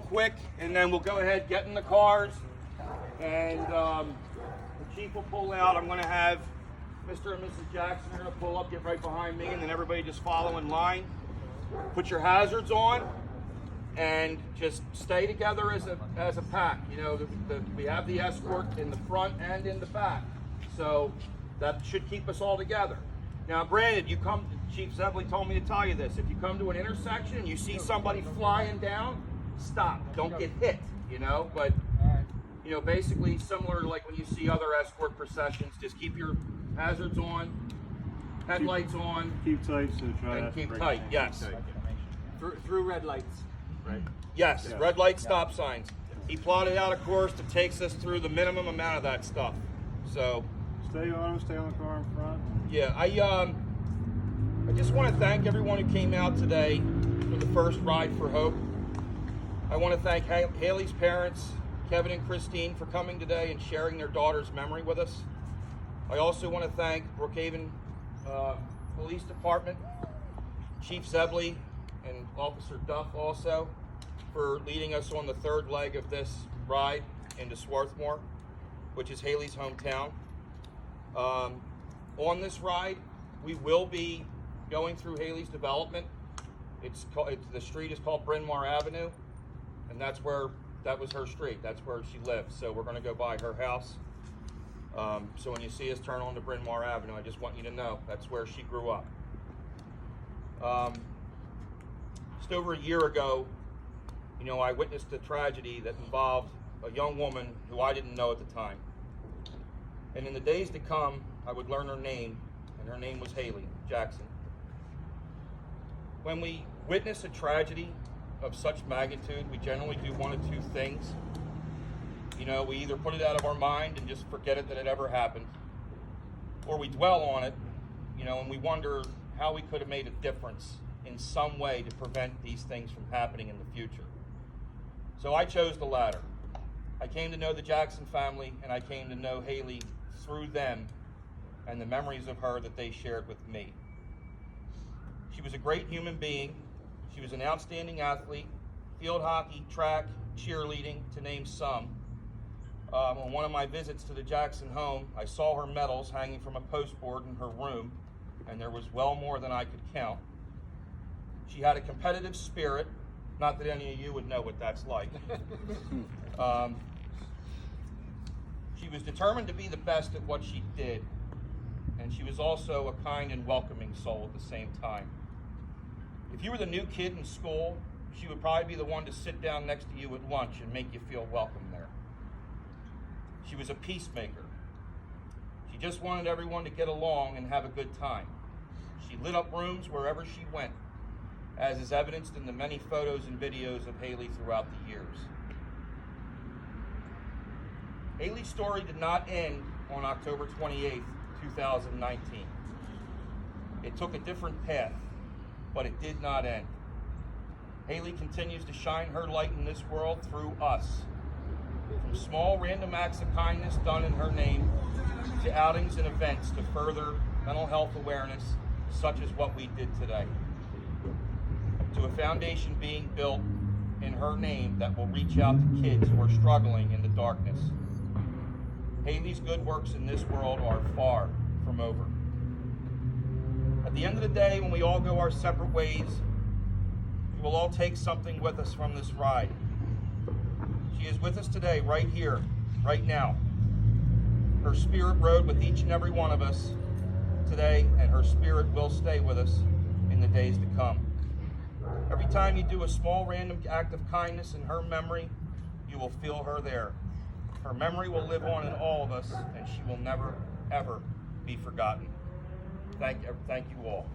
quick, and then we'll go ahead, get in the cars, and the chief will pull out. I'm going to have Mr. and Mrs. Jackson are going to pull up, get right behind me, and then everybody just follow in line. Put your hazards on, and just stay together as a pack. You know, we have the escort in the front and in the back, so that should keep us all together. Now, granted, Chief Zebley told me to tell you this. If you come to an intersection and you see somebody flying down, stop. Don't get hit, you know. But, you know, basically similar to like when you see other escort processions, just keep your hazards on, headlights on. Keep tight, so try and not to keep break tight, anything. yes. Through red lights, right? Yes, red light stop signs. He plotted out a course that takes us through the minimum amount of that stuff. So Stay on the car in front. yeah, I just want to thank everyone who came out today for the first Ride for Hope. I want to thank Hallie's parents, Kevin and Christine, for coming today and sharing their daughter's memory with us. I also want to thank Brookhaven Police Department, Chief Zebley, and Officer Duff also for leading us on the third leg of this ride into Swarthmore, which is Hallie's hometown. On this ride, we will be going through Hallie's development. The street is called Bryn Mawr Avenue, and that was her street. That's where she lived. So we're going to go by her house. So when you see us turn onto Bryn Mawr Avenue, I just want you to know that's where she grew up. Just over a year ago, you know, I witnessed a tragedy that involved a young woman who I didn't know at the time. And in the days to come, I would learn her name, and her name was Hallie Jackson. When we witness a tragedy of such magnitude, we generally do one of two things. You know, we either put it out of our mind and just forget it that it ever happened, or we dwell on it, you know, and we wonder how we could have made a difference in some way to prevent these things from happening in the future. So I chose the latter. I came to know the Jackson family, and I came to know Hallie through them and the memories of her that they shared with me. She was a great human being. She was an outstanding athlete, field hockey, track, cheerleading, to name some. On one of my visits to the Jackson home, I saw her medals hanging from a postboard in her room, and there was well more than I could count. She had a competitive spirit, not that any of you would know what that's like. She was determined to be the best at what she did, and she was also a kind and welcoming soul at the same time. If you were the new kid in school, she would probably be the one to sit down next to you at lunch and make you feel welcome there. She was a peacemaker. She just wanted everyone to get along and have a good time. She lit up rooms wherever she went, as is evidenced in the many photos and videos of Hallie throughout the years. Hallie's story did not end on October 28th, 2019. It took a different path, but it did not end. Hallie continues to shine her light in this world through us. From small random acts of kindness done in her name to outings and events to further mental health awareness, such as what we did today. To a foundation being built in her name that will reach out to kids who are struggling in the darkness. Hallie's good works in this world are far from over. At the end of the day, when we all go our separate ways, we will all take something with us from this ride. She is with us today, right here, right now. Her spirit rode with each and every one of us today, and her spirit will stay with us in the days to come. Every time you do a small random act of kindness in her memory, you will feel her there. Her memory will live on in all of us, and she will never, ever be forgotten. Thank you all.